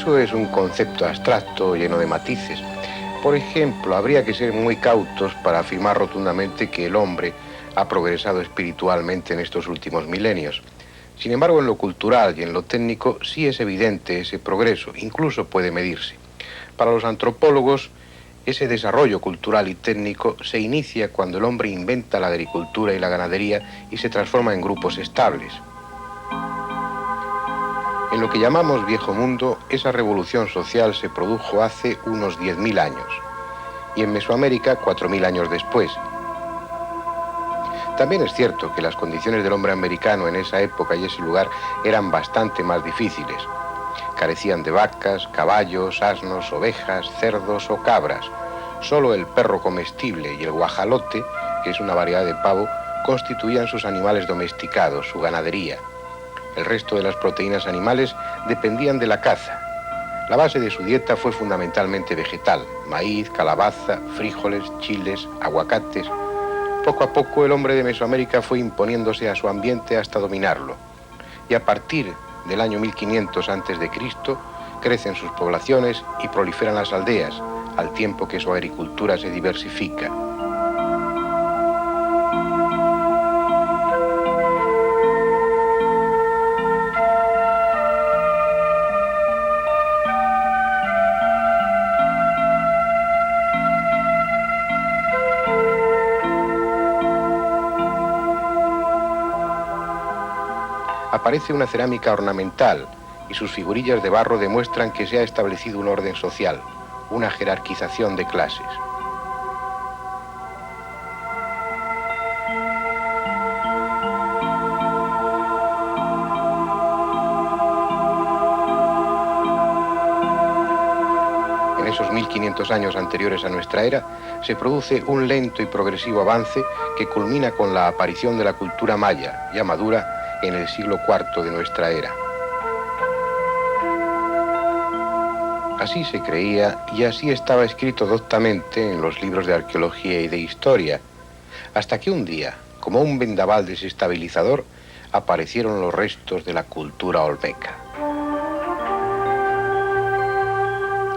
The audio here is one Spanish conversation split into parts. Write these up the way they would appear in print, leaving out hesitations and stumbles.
progreso es un concepto abstracto lleno de matices. Por ejemplo, habría que ser muy cautos para afirmar rotundamente que el hombre ha progresado espiritualmente en estos últimos milenios. Sin embargo, en lo cultural y en lo técnico sí es evidente ese progreso, incluso puede medirse. Para los antropólogos, ese desarrollo cultural y técnico se inicia cuando el hombre inventa la agricultura y la ganadería y se transforma en grupos estables. En lo que llamamos Viejo Mundo, esa revolución social se produjo hace unos 10.000 años, y en Mesoamérica 4.000 años después. También es cierto que las condiciones del hombre americano en esa época y ese lugar eran bastante más difíciles. Carecían de vacas, caballos, asnos, ovejas, cerdos o cabras. Solo el perro comestible y el guajalote, que es una variedad de pavo, constituían sus animales domesticados, su ganadería. El resto de las proteínas animales dependían de la caza. La base de su dieta fue fundamentalmente vegetal: maíz, calabaza, frijoles, chiles, aguacates. Poco a poco el hombre de Mesoamérica fue imponiéndose a su ambiente hasta dominarlo. Y a partir del año 1500 a.C., crecen sus poblaciones y proliferan las aldeas, al tiempo que su agricultura se diversifica. Aparece una cerámica ornamental y sus figurillas de barro demuestran que se ha establecido un orden social, una jerarquización de clases. En esos 1500 años anteriores a nuestra era, se produce un lento y progresivo avance que culmina con la aparición de la cultura maya, ya madura, en el siglo IV de nuestra era. Así se creía y así estaba escrito doctamente en los libros de arqueología y de historia, hasta que un día, como un vendaval desestabilizador, aparecieron los restos de la cultura olmeca.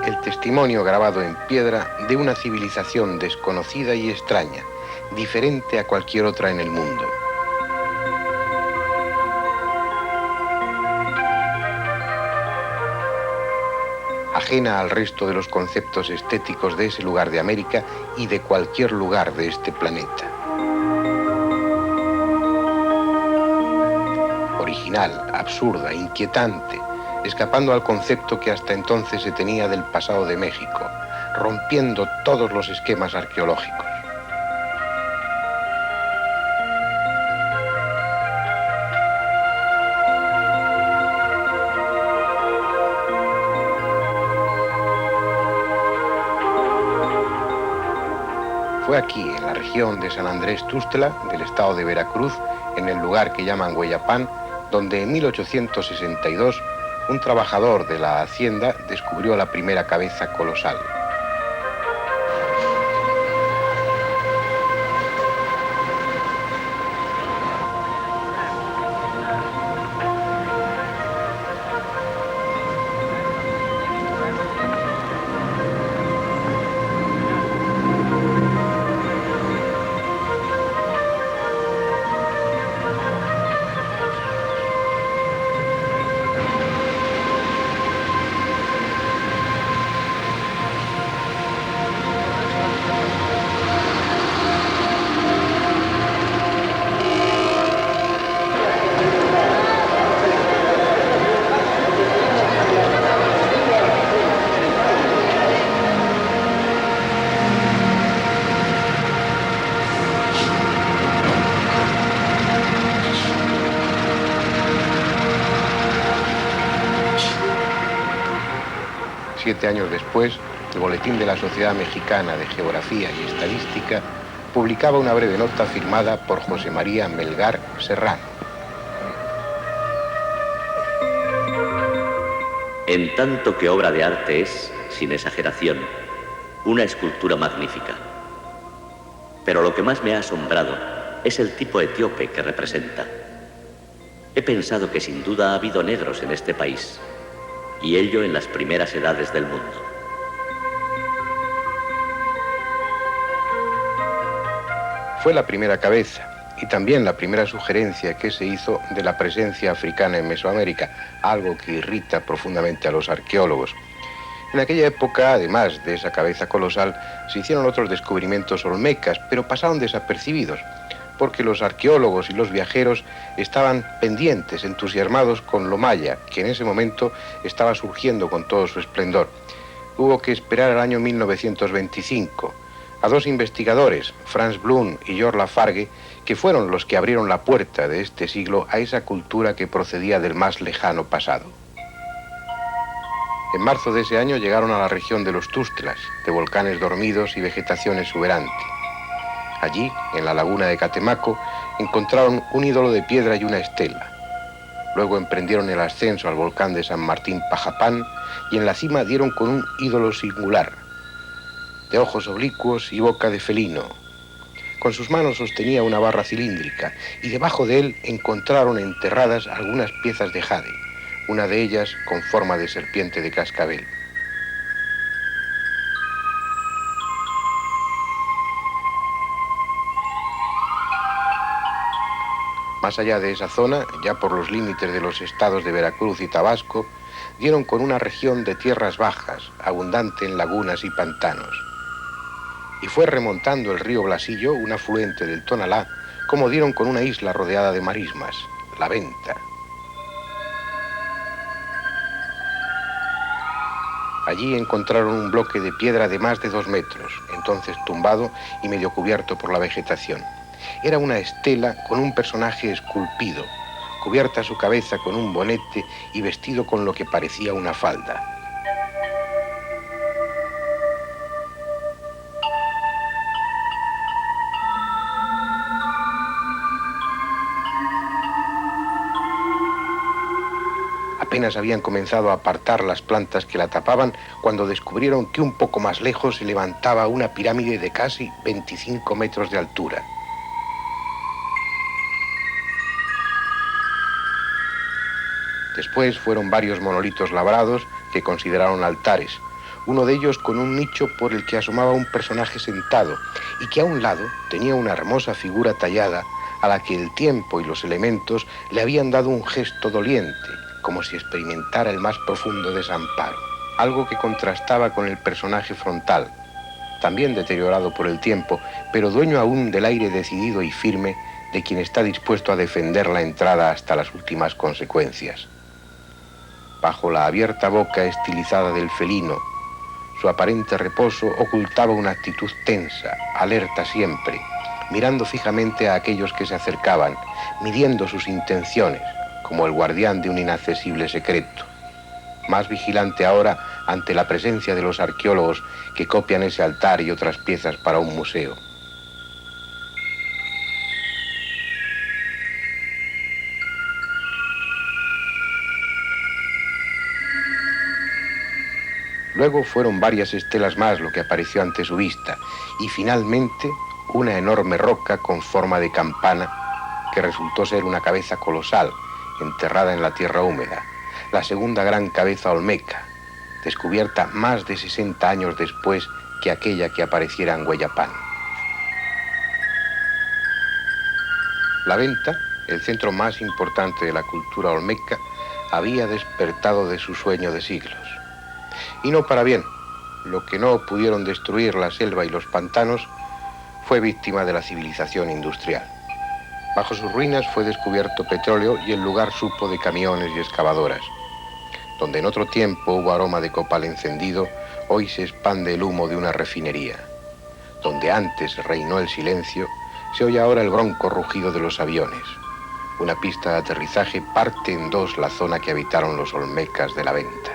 El testimonio grabado en piedra de una civilización desconocida y extraña, diferente a cualquier otra en el mundo. Ajena al resto de los conceptos estéticos de ese lugar de América y de cualquier lugar de este planeta. Original, absurda, inquietante, escapando al concepto que hasta entonces se tenía del pasado de México, rompiendo todos los esquemas arqueológicos. Fue aquí, en la región de San Andrés Tuxtla, del estado de Veracruz, en el lugar que llaman Hueyapán, donde en 1862 un trabajador de la hacienda descubrió la primera cabeza colosal. Siete años después, el Boletín de la Sociedad Mexicana de Geografía y Estadística publicaba una breve nota firmada por José María Melgar Serrano. En tanto que obra de arte es, sin exageración, una escultura magnífica. Pero lo que más me ha asombrado es el tipo etíope que representa. He pensado que sin duda ha habido negros en este país, y ello en las primeras edades del mundo. Fue la primera cabeza y también la primera sugerencia que se hizo de la presencia africana en Mesoamérica, algo que irrita profundamente a los arqueólogos. En aquella época, además de esa cabeza colosal, se hicieron otros descubrimientos olmecas, pero pasaron desapercibidos, porque los arqueólogos y los viajeros estaban pendientes, entusiasmados con lo maya, que en ese momento estaba surgiendo con todo su esplendor. Hubo que esperar al año 1925 a dos investigadores, Franz Blum y George Lafargue, que fueron los que abrieron la puerta de este siglo a esa cultura que procedía del más lejano pasado. En marzo de ese año llegaron a la región de los Tústelas, de volcanes dormidos y vegetación exuberante. Allí, en la laguna de Catemaco, encontraron un ídolo de piedra y una estela. Luego emprendieron el ascenso al volcán de San Martín Pajapán y en la cima dieron con un ídolo singular, de ojos oblicuos y boca de felino. Con sus manos sostenía una barra cilíndrica y debajo de él encontraron enterradas algunas piezas de jade, una de ellas con forma de serpiente de cascabel. Más allá de esa zona, ya por los límites de los estados de Veracruz y Tabasco, dieron con una región de tierras bajas, abundante en lagunas y pantanos. Y fue remontando el río Blasillo, un afluente del Tonalá, como dieron con una isla rodeada de marismas, La Venta. Allí encontraron un bloque de piedra de más de 2 metros, entonces tumbado y medio cubierto por la vegetación. Era una estela con un personaje esculpido, cubierta su cabeza con un bonete y vestido con lo que parecía una falda. Apenas habían comenzado a apartar las plantas que la tapaban cuando descubrieron que un poco más lejos se levantaba una pirámide de casi 25 metros de altura. Después fueron varios monolitos labrados que consideraron altares, uno de ellos con un nicho por el que asomaba un personaje sentado y que a un lado tenía una hermosa figura tallada a la que el tiempo y los elementos le habían dado un gesto doliente, como si experimentara el más profundo desamparo, algo que contrastaba con el personaje frontal, también deteriorado por el tiempo, pero dueño aún del aire decidido y firme de quien está dispuesto a defender la entrada hasta las últimas consecuencias. Bajo la abierta boca estilizada del felino, su aparente reposo ocultaba una actitud tensa, alerta siempre, mirando fijamente a aquellos que se acercaban, midiendo sus intenciones, como el guardián de un inaccesible secreto. Más vigilante ahora ante la presencia de los arqueólogos que copian ese altar y otras piezas para un museo. Luego fueron varias estelas más lo que apareció ante su vista y finalmente una enorme roca con forma de campana que resultó ser una cabeza colosal enterrada en la tierra húmeda, la segunda gran cabeza olmeca, descubierta más de 60 años después que aquella que apareciera en Hueyapán. La Venta, el centro más importante de la cultura olmeca, había despertado de su sueño de siglos. Y no para bien. Lo que no pudieron destruir la selva y los pantanos fue víctima de la civilización industrial. Bajo sus ruinas fue descubierto petróleo y el lugar supo de camiones y excavadoras. Donde en otro tiempo hubo aroma de copal encendido, hoy se expande el humo de una refinería. Donde antes reinó el silencio, se oye ahora el bronco rugido de los aviones. Una pista de aterrizaje parte en dos la zona que habitaron los olmecas de La Venta.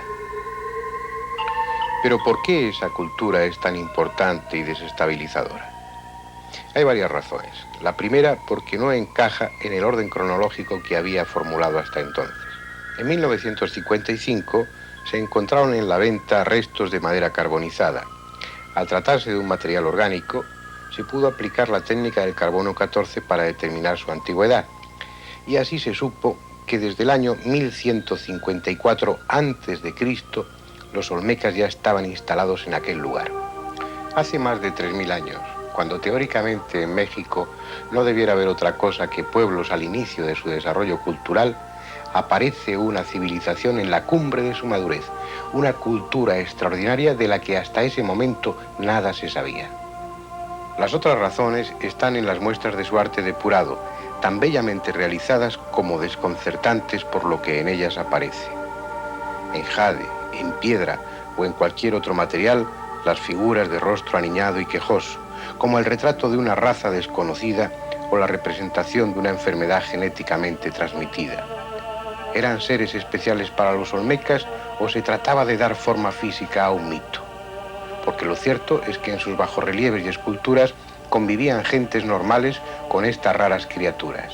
Pero ¿por qué esa cultura es tan importante y desestabilizadora? Hay varias razones. La primera, porque no encaja en el orden cronológico que había formulado hasta entonces. En 1955 se encontraron en La Venta restos de madera carbonizada. Al tratarse de un material orgánico, se pudo aplicar la técnica del carbono 14 para determinar su antigüedad. Y así se supo que desde el año 1154 a.C. los olmecas ya estaban instalados en aquel lugar. Hace más de 3000 años, cuando teóricamente en México no debiera haber otra cosa que pueblos al inicio de su desarrollo cultural, aparece una civilización en la cumbre de su madurez, una cultura extraordinaria de la que hasta ese momento nada se sabía. Las otras razones están en las muestras de su arte depurado, tan bellamente realizadas como desconcertantes por lo que en ellas aparece. En jade, en piedra o en cualquier otro material, las figuras de rostro aniñado y quejoso, como el retrato de una raza desconocida o la representación de una enfermedad genéticamente transmitida. ¿Eran seres especiales para los olmecas o se trataba de dar forma física a un mito? Porque lo cierto es que en sus bajorrelieves y esculturas convivían gentes normales con estas raras criaturas.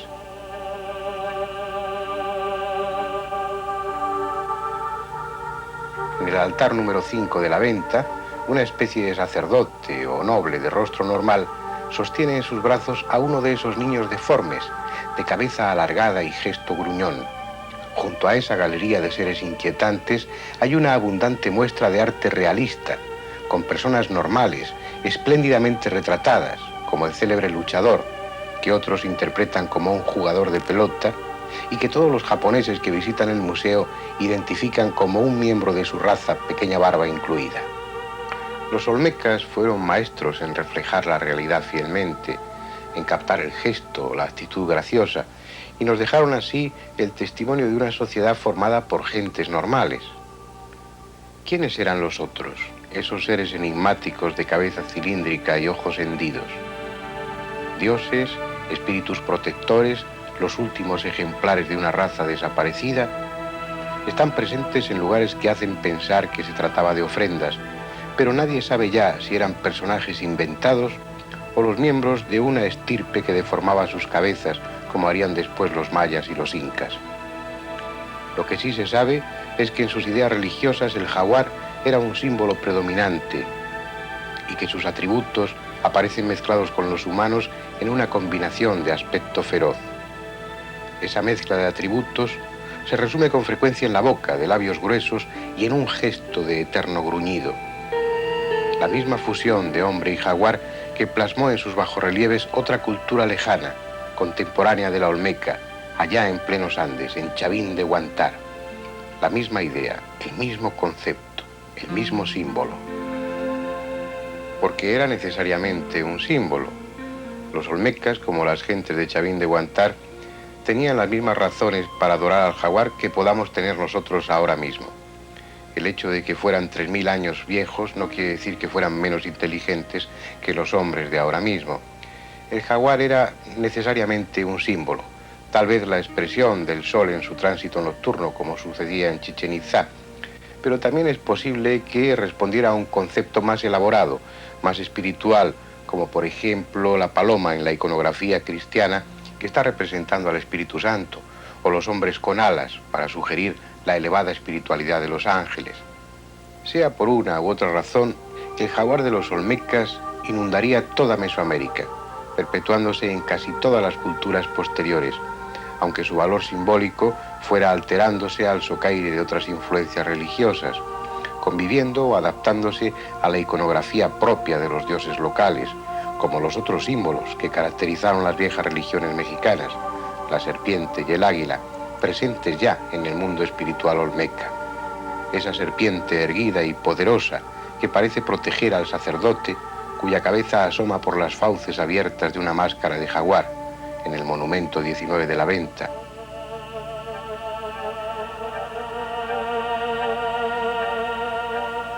En el altar número 5 de la venta, una especie de sacerdote o noble de rostro normal sostiene en sus brazos a uno de esos niños deformes, de cabeza alargada y gesto gruñón. Junto a esa galería de seres inquietantes hay una abundante muestra de arte realista, con personas normales, espléndidamente retratadas, como el célebre luchador, que otros interpretan como un jugador de pelota, y que todos los japoneses que visitan el museo identifican como un miembro de su raza, pequeña barba incluida. Los olmecas fueron maestros en reflejar la realidad fielmente, en captar el gesto, la actitud graciosa, y nos dejaron así el testimonio de una sociedad formada por gentes normales. ¿Quiénes eran los otros, esos seres enigmáticos de cabeza cilíndrica y ojos hendidos? Dioses, espíritus protectores, los últimos ejemplares de una raza desaparecida, están presentes en lugares que hacen pensar que se trataba de ofrendas, pero nadie sabe ya si eran personajes inventados o los miembros de una estirpe que deformaba sus cabezas, como harían después los mayas y los incas. Lo que sí se sabe es que en sus ideas religiosas el jaguar era un símbolo predominante y que sus atributos aparecen mezclados con los humanos en una combinación de aspecto feroz. Esa mezcla de atributos se resume con frecuencia en la boca, de labios gruesos y en un gesto de eterno gruñido. La misma fusión de hombre y jaguar que plasmó en sus bajorrelieves otra cultura lejana, contemporánea de la olmeca, allá en plenos Andes, en Chavín de Huántar. La misma idea, el mismo concepto, el mismo símbolo. Porque era necesariamente un símbolo. Los olmecas, como las gentes de Chavín de Huántar, tenían las mismas razones para adorar al jaguar que podamos tener nosotros ahora mismo. El hecho de que fueran 3000 años viejos no quiere decir que fueran menos inteligentes que los hombres de ahora mismo. El jaguar era necesariamente un símbolo, tal vez la expresión del sol en su tránsito nocturno, como sucedía en Chichén Itzá, pero también es posible que respondiera a un concepto más elaborado, más espiritual, como por ejemplo la paloma en la iconografía cristiana, que está representando al Espíritu Santo, o los hombres con alas, para sugerir la elevada espiritualidad de los ángeles. Sea por una u otra razón, el jaguar de los olmecas inundaría toda Mesoamérica, perpetuándose en casi todas las culturas posteriores, aunque su valor simbólico fuera alterándose al socaire de otras influencias religiosas, conviviendo o adaptándose a la iconografía propia de los dioses locales, como los otros símbolos que caracterizaron las viejas religiones mexicanas, la serpiente y el águila, presentes ya en el mundo espiritual olmeca. Esa serpiente erguida y poderosa que parece proteger al sacerdote, cuya cabeza asoma por las fauces abiertas de una máscara de jaguar, en el monumento 19 de la venta.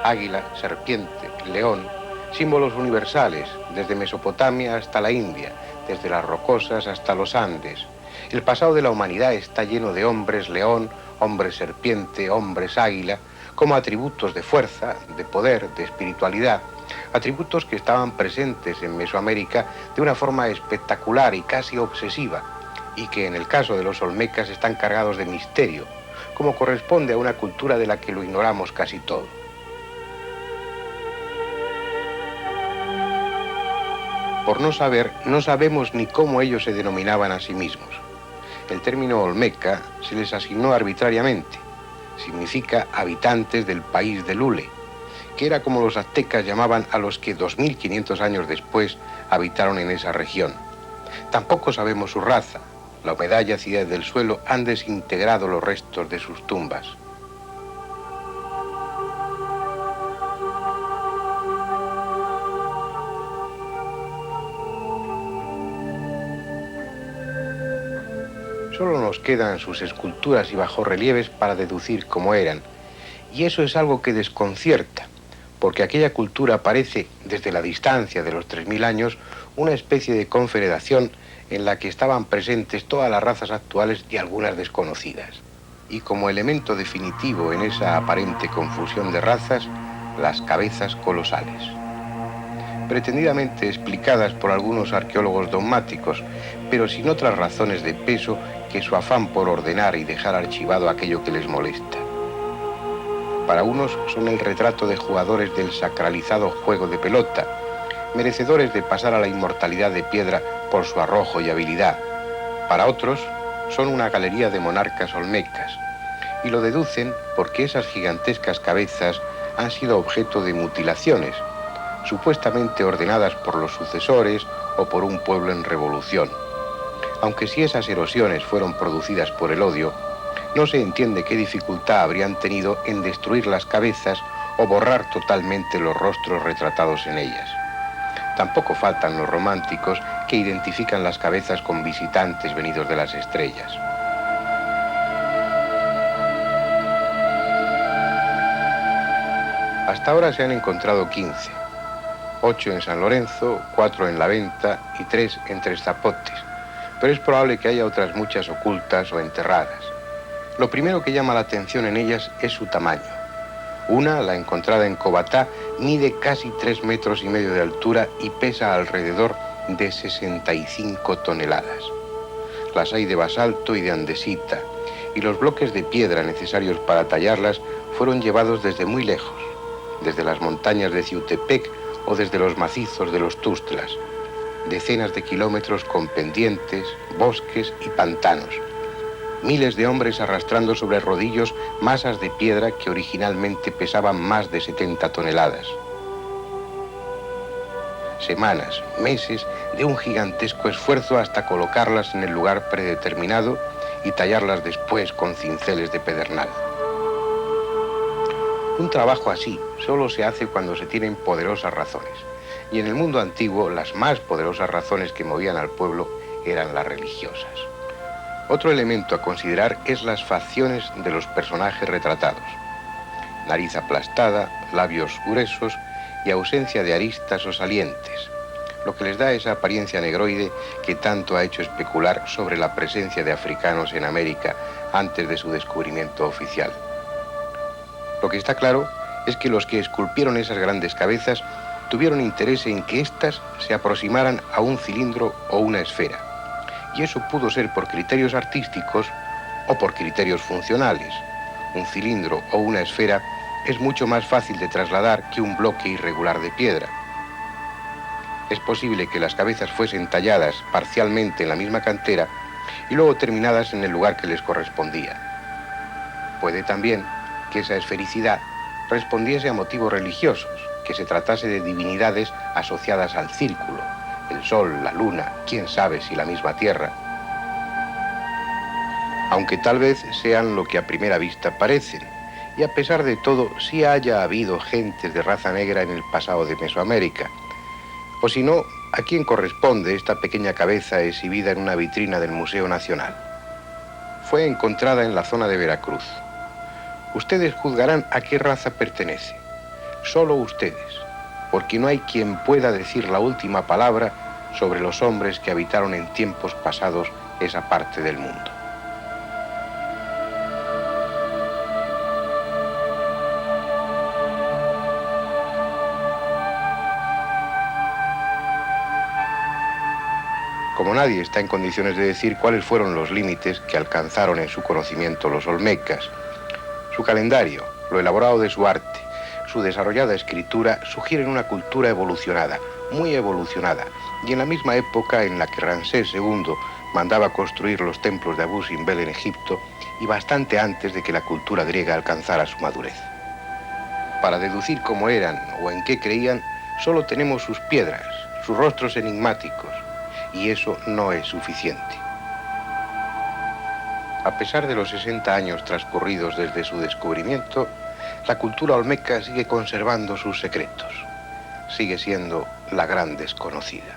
Águila, serpiente, león, símbolos universales, desde Mesopotamia hasta la India, desde las rocosas hasta los Andes. El pasado de la humanidad está lleno de hombres león, hombres serpiente, hombres águila, como atributos de fuerza, de poder, de espiritualidad, atributos que estaban presentes en Mesoamérica de una forma espectacular y casi obsesiva, y que en el caso de los olmecas están cargados de misterio, como corresponde a una cultura de la que lo ignoramos casi todo. Por no saber, no sabemos ni cómo ellos se denominaban a sí mismos. El término olmeca se les asignó arbitrariamente. Significa habitantes del país de Lule, que era como los aztecas llamaban a los que 2500 años después habitaron en esa región. Tampoco sabemos su raza. La humedad y acidez del suelo han desintegrado los restos de sus tumbas. Solo nos quedan sus esculturas y bajorrelieves para deducir cómo eran. Y eso es algo que desconcierta, porque aquella cultura parece, desde la distancia de los 3000 años, una especie de confederación en la que estaban presentes todas las razas actuales y algunas desconocidas. Y como elemento definitivo en esa aparente confusión de razas, las cabezas colosales. Pretendidamente explicadas por algunos arqueólogos dogmáticos, pero sin otras razones de peso que su afán por ordenar y dejar archivado aquello que les molesta. Para unos son el retrato de jugadores del sacralizado juego de pelota, merecedores de pasar a la inmortalidad de piedra por su arrojo y habilidad. Para otros son una galería de monarcas olmecas, y lo deducen porque esas gigantescas cabezas han sido objeto de mutilaciones, supuestamente ordenadas por los sucesores o por un pueblo en revolución. Aunque si esas erosiones fueron producidas por el odio, no se entiende qué dificultad habrían tenido en destruir las cabezas o borrar totalmente los rostros retratados en ellas. Tampoco faltan los románticos que identifican las cabezas con visitantes venidos de las estrellas. Hasta ahora se han encontrado 15, 8 en San Lorenzo, 4 en La Venta y 3 en Tres Zapotes, pero es probable que haya otras muchas ocultas o enterradas. Lo primero que llama la atención en ellas es su tamaño. Una, la encontrada en Cobatá, mide casi 3,5 metros de altura y pesa alrededor de 65 toneladas. Las hay de basalto y de andesita, y los bloques de piedra necesarios para tallarlas fueron llevados desde muy lejos, desde las montañas de Ciutepec o desde los macizos de los Tustlas, decenas de kilómetros con pendientes, bosques y pantanos. Miles de hombres arrastrando sobre rodillos masas de piedra que originalmente pesaban más de 70 toneladas. Semanas, meses de un gigantesco esfuerzo hasta colocarlas en el lugar predeterminado y tallarlas después con cinceles de pedernal. Un trabajo así solo se hace cuando se tienen poderosas razones. Y en el mundo antiguo, las más poderosas razones que movían al pueblo eran las religiosas. Otro elemento a considerar es las facciones de los personajes retratados. Nariz aplastada, labios gruesos y ausencia de aristas o salientes, lo que les da esa apariencia negroide que tanto ha hecho especular sobre la presencia de africanos en América antes de su descubrimiento oficial. Lo que está claro es que los que esculpieron esas grandes cabezas tuvieron interés en que éstas se aproximaran a un cilindro o una esfera. Y eso pudo ser por criterios artísticos o por criterios funcionales. Un cilindro o una esfera es mucho más fácil de trasladar que un bloque irregular de piedra. Es posible que las cabezas fuesen talladas parcialmente en la misma cantera y luego terminadas en el lugar que les correspondía. Puede también que esa esfericidad respondiese a motivos religiosos, que se tratase de divinidades asociadas al círculo, el sol, la luna, quién sabe si la misma tierra. Aunque tal vez sean lo que a primera vista parecen, y a pesar de todo sí haya habido gentes de raza negra en el pasado de Mesoamérica. O si no, ¿a quién corresponde esta pequeña cabeza exhibida en una vitrina del Museo Nacional? Fue encontrada en la zona de Veracruz. Ustedes juzgarán a qué raza pertenece. Solo ustedes, porque no hay quien pueda decir la última palabra sobre los hombres que habitaron en tiempos pasados esa parte del mundo. Como nadie está en condiciones de decir cuáles fueron los límites que alcanzaron en su conocimiento los olmecas, su calendario, lo elaborado de su arte, su desarrollada escritura sugieren una cultura evolucionada, muy evolucionada, y en la misma época en la que Ramsés II mandaba construir los templos de Abu Simbel en Egipto, y bastante antes de que la cultura griega alcanzara su madurez. Para deducir cómo eran o en qué creían, solo tenemos sus piedras, sus rostros enigmáticos, y eso no es suficiente. A pesar de los 60 años transcurridos desde su descubrimiento, la cultura olmeca sigue conservando sus secretos. Sigue siendo la gran desconocida.